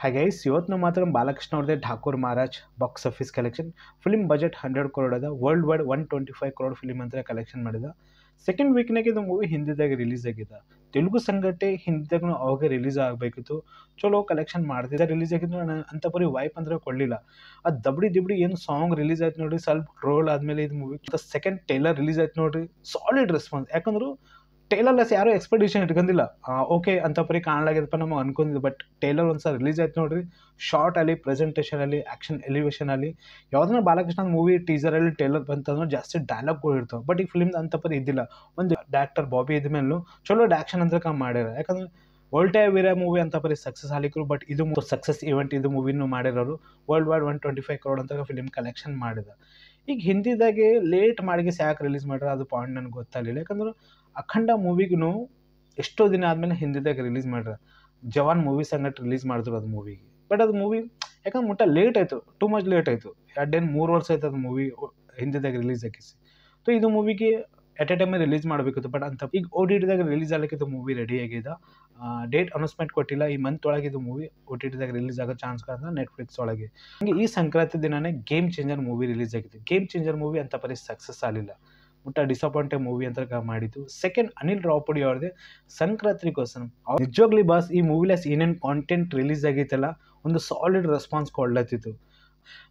Hi guys, ಇವತ್ತು ನಾವು ಮಾತ್ರ ಬಾಲಕೃಷ್ಣ ಅವ್ರದ್ದೇ Thakur Maharaj box office collection film budget 100 crore ಅದ ವರ್ಲ್ಡ್ ವೈಡ್ 125 crore ಫಿಲ್ಮ್ ಅಂತ ಕಲೆಕ್ಷನ್ ಮಾಡಿದ. ಸೆಕೆಂಡ್ ವೀಕ್ನಾಗ ಇದು ಮೂವಿ ಹಿಂದಿದಾಗ ರಿಲೀಸ್ ಆಗಿದೆ. ತೆಲುಗು ಸಂಗಟೆ ಹಿಂದಿದಾಗ ಅವಾಗ ರಿಲೀಸ್ ಆಗಬೇಕಿತ್ತು. ಚಲೋ ಕಲೆಕ್ಷನ್ ಮಾಡ್ತಿದ್ದ ರಿಲೀಸ್ ಆಗಿದ್ದು ಅಂತ ಬರೀ ವೈಪ್ ಅಂದ್ರೆ ಕೊಡಲಿಲ್ಲ. ಅದು ದಬ್ಡಿ ದಿಬ್ಡಿ ಏನು ಸಾಂಗ್ ರಿಲೀಸ್ ಆಯ್ತು ನೋಡ್ರಿ, ಸ್ವಲ್ಪ ಟ್ರೋಲ್ ಆದಮೇಲೆ ಇದು ಮೂವಿ ಸೆಕೆಂಡ್ ಟೈಲರ್ ರಿಲೀಸ್ ಆಯ್ತು ನೋಡ್ರಿ, ಸಾಲಿಡ್ ರೆಸ್ಪಾನ್ಸ್. ಯಾಕಂದ್ರೆ ಟೈಲರ್ಲೆಸ್ ಯಾರು ಎಕ್ಸ್ಪೆಕ್ಟೇಷನ್ ಇಟ್ಕೊಂಡಿಲ್ಲ. ಓಕೆ ಅಂತ ಪರಿ ಕಾಣಲಾಗ್ಯದಪ್ಪ ನಮಗೆ ಅನ್ಕೊಂಡಿದ್ದು. ಬಟ್ ಟೈಲರ್ ಒಂದ್ಸಲ ರಿಲೀಸ್ ಆಯ್ತು ನೋಡ್ರಿ, ಶಾರ್ಟ್ ಅಲ್ಲಿ, ಪ್ರೆಸೆಂಟೇಷನ್ ಅಲ್ಲಿ, ಆ್ಯಕ್ಷನ್ ಎಲಿವೇಷನ್ ಅಲ್ಲಿ, ಯಾವ್ದನ್ನ ಬಾಲಕೃಷ್ಣ ಮೂವಿ ಟೀಸರಲ್ಲಿ ಟೈಲರ್ ಬಂತಂದ್ರೆ ಜಾಸ್ತಿ ಡೈಲಾಗ್ಗಳು ಇರ್ತಾವೆ. ಬಟ್ ಈ ಫಿಲ್ಮ್ ಅಂತ ಪರಿ ಇದ್ದಿಲ್ಲ. ಒಂದು ಡೈರೆಕ್ಟರ್ ಬಾಬಿ ಇದ್ದ ಮೇಲೂ ಚಲೋ ಆ್ಯಕ್ಷನ್ ಅಂತ ಮಾಡ್ಯಾರ. ಯಾಕಂದ್ರೆ ವೋಲ್ಟೆ ವೀರ ಮೂವಿ ಅಂತ ಪರಿ ಸಕ್ಸಸ್ ಆಲಿಕ್ರು. ಬಟ್ ಇದು ಸಕ್ಸಸ್ ಇವೆಂಟ್ ಇದು ಮೂವಿನೂ ಮಾಡಿರೋರು. ವರ್ಲ್ಡ್ ವೈಡ್ 125 crore ಅಂತ ಫಿಲ್ಮ್ ಕಲೆಕ್ಷನ್ ಮಾಡಿದ. ಈಗ ಹಿಂದಿದಾಗೆ ಲೇಟ್ ಮಾಡಿಗೆ ಯಾಕೆ ರಿಲೀಸ್ ಮಾಡ್ಯಾರ ಅದು ಪಾಯಿಂಟ್ ನನಗೆ ಗೊತ್ತಾಗಲಿಲ್ಲ. ಯಾಕಂದ್ರೆ ಅಖಂಡ ಮೂವಿಗೂ ಎಷ್ಟೋ ದಿನ ಆದಮೇಲೆ ಹಿಂದಿದಾಗ ರಿಲೀಸ್ ಮಾಡ್ಯಾರ. ಜವಾನ್ ಮೂವಿ ಸಂಗಟ್ ರಿಲೀಸ್ ಮಾಡಿದ್ರು ಅದು ಮೂವಿಗೆ. ಬಟ್ ಅದು ಮೂವಿ ಯಾಕಂದ್ರೆ ಮುಟ್ಟ ಲೇಟ್ ಆಯಿತು, ಟೂ ಮಚ್ ಲೇಟ್ ಆಯಿತು. 2-3 ವರ್ಷ ಆಯ್ತು ಅದು ಮೂವಿ ಹಿಂದಿದಾಗ ರಿಲೀಸ್ ಹಾಕಿಸಿ. ಸೊ ಇದು ಮೂವಿಗೆ ಎಟ್ ಎ ಟೈಮೇ ರಿಲೀಸ್ ಮಾಡಬೇಕಿತ್ತು. ಬಟ್ ಅಂತ ಈಗ OTTದಾಗ ರಿಲೀಸ್ ಆಗಲಿಕ್ಕಿದ್ದು ಮೂವಿ ರೆಡಿ ಆಗಿದೆ. ಡೇಟ್ ಅನೌನ್ಸ್ಮೆಂಟ್ ಕೊಟ್ಟಿಲ್ಲ. ಈ ಮಂತ್ ಒಳಗೆ ಇದು ಮೂವಿ OTTದಾಗ ರಿಲೀಸ್ ಆಗೋ ಚಾನ್ಸ್ ಕಾರಣ ನೆಟ್ಫ್ಲಿಕ್ಸ್ ಒಳಗೆ. ಹಂಗೆ ಈ ಸಂಕ್ರಾಂತಿ ದಿನನೇ ಗೇಮ್ ಚೇಂಜರ್ ಮೂವಿ ರಿಲೀಸ್ ಆಗಿದೆ. ಗೇಮ್ ಚೇಂಜರ್ ಮೂವಿ ಅಂತ ಪರಿ ಸಕ್ಸಸ್ ಆಗಲಿಲ್ಲ, ಮುಟ್ಟ ಡಿಸಪಾಯಿಂಟೆಡ್ ಮೂವಿ ಅಂತ ಮಾಡಿದ್ದು. ಸೆಕೆಂಡ್ ಅನಿಲ್ ರಾವುಪುಡಿ ಅವ್ರದ್ದೇ ಸಂಕ್ರಾಂತಿಗೋಸ್ಕರ ನಿಜವಾಗ್ಲಿ ಬಾಸ್ ಈ ಮೂವಿಲೆಸ್ ಏನೇನು ಕಾಂಟೆಂಟ್ ರಿಲೀಸ್ ಆಗೈತಲ್ಲ, ಒಂದು ಸಾಲಿಡ್ ರೆಸ್ಪಾನ್ಸ್ ಕೊಡ್ಲತ್ತಿತ್ತು.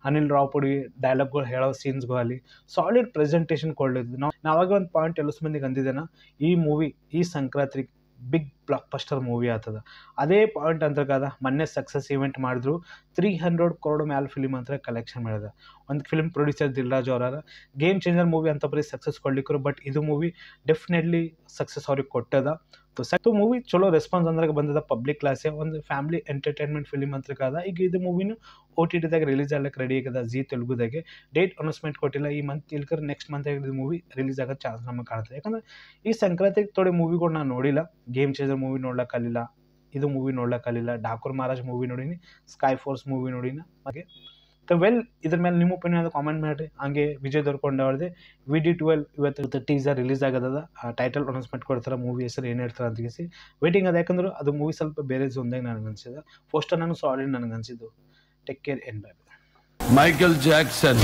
ಅನಿಲ್ ರಾವುಪುಡಿ ಡೈಲಾಗ್ಗಳು ಹೇಳೋ ಸೀನ್ಸ್ಗಳಲ್ಲಿ ಸಾಲಿಡ್ ಪ್ರೆಸೆಂಟೇಷನ್ ಕೊಡ್ಲಿದ್ದು. ನಾವಾಗ ಒಂದು ಪಾಯಿಂಟ್ ಎಲ್ಲ ಮಂದಿಗೆ ಅಂದಿದ್ದೇನೆ, ಈ ಮೂವಿ ಈ Sankranti big blockbuster movie ಆಗ್ತದ. ಅದೇ ಪಾಯಿಂಟ್ ಅಂತಕಾದ ಮೊನ್ನೆ ಸಕ್ಸಸ್ ಇವೆಂಟ್ ಮಾಡಿದ್ರು. 300 crore ಮ್ಯಾಲ್ ಫಿಲ್ಮ್ ಅಂತ ಕಲೆಕ್ಷನ್ ಮಾಡಿದ. ಒಂದು ಫಿಲ್ಮ್ ಪ್ರೊಡ್ಯೂಸರ್ ದಿಲ್ರಾಜ್ ಅವರ ಗೇಮ್ ಚೇಂಜರ್ ಮೂವಿ ಅಂತ ಬರೀ ಸಕ್ಸಸ್ ಕೊಡ್ಲಿಕ್ಕರು. ಬಟ್ ಇದು ಮೂವಿ ಡೆಫಿನೆಟ್ಲಿ ಸಕ್ಸಸ್ ಅವ್ರಿಗೆ ಕೊಟ್ಟದ. ಸೊ ಮೂವಿ ಚಲೋ ರೆಸ್ಪಾನ್ಸ್ ಅಂದ್ರಾಗ ಬಂದದ. ಪಬ್ಲಿಕ್ ಕ್ಲಾಸೇ ಒಂದು ಫ್ಯಾಮಿಲಿ ಎಂಟರ್ಟೈನ್ಮೆಂಟ್ ಫಿಲ್ಮ್ ಅಂತ ಕಾದ. ಈಗ ಇದು ಮೂವಿನೂ OTTದಾಗ ರಿಲೀಸ್ ಆಗ್ಲಿಕ್ಕೆ ರೆಡಿ ಆಗದ. ಜಿ ತೆಲುಗುದಾಗೆ ಡೇಟ್ ಅನೌನ್ಸ್ಮೆಂಟ್ ಕೊಟ್ಟಿಲ್ಲ. ಈ ಮಂತ್ ಇಲ್ಕರ್ ನೆಕ್ಸ್ಟ್ ಮಂತ್ ಇದು ಮೂವಿ ರಿಲೀಸ್ ಆಗೋ ಚಾನ್ಸ್ ನಮಗೆ ಕಾಣ್ತದೆ. ಯಾಕಂದ್ರೆ ಈ ಸಂಕ್ರಾಂತಿಗೆ ಥೋಡೆ ಮೂವಿಗಳು ನಾನು ನೋಡಿಲ್ಲ. ಗೇಮ್ ಚೇಂಜರ್ ಮೂವಿ ನೋಡ್ಲಿಕ್ಕಾಗಲಿಲ್ಲ, ಇದು ಮೂವಿ ನೋಡ್ಲಿಕ್ಕಾಗಲಿಲ್ಲ. ಠಾಕೂರ್ ಮಹಾರಾಜ್ ಮೂವಿ ನೋಡೀನಿ, ಸ್ಕೈ ಫೋರ್ಸ್ ಮೂವಿ ನೋಡಿನ. ಹಾಗೆ ವೆಲ್ ಇದ್ರ ಮೇಲೆ ನಿಮ್ಮ ಒಪಿನಿಯನ್ ಅದು ಕಾಮೆಂಟ್ ಮಾಡಿರಿ. ಹಂಗೆ ವಿಜಯ್ ದೇವರಕೊಂಡ ಅವ್ರದ್ದೇ VD12 ಇವತ್ತು ಟೀಸರ್ ರಿಲೀಸ್ ಆಗದ. ಟೈಟಲ್ ಅನೌನ್ಸ್ಮೆಂಟ್ ಕೊಡ್ತಾರೆ, ಮೂವಿ ಹೆಸರು ಏನು ಹೇಳ್ತಾರೆ ಅಂತ ಕೇಸಿ ವೇಟಿಂಗ್ ಅದ. ಯಾಕಂದ್ರೆ ಅದು ಮೂವಿ ಸ್ವಲ್ಪ ಬೇರೆ ಝೋನ್ದಾಗ ನನಗೆ ಅನಿಸಿದ. ಪೋಸ್ಟರ್ ನನಗೆ ಸಾಲಿಡ್ ನನಗೆ ಅನಿಸಿದ್ದು. Take care, by. Michael Jackson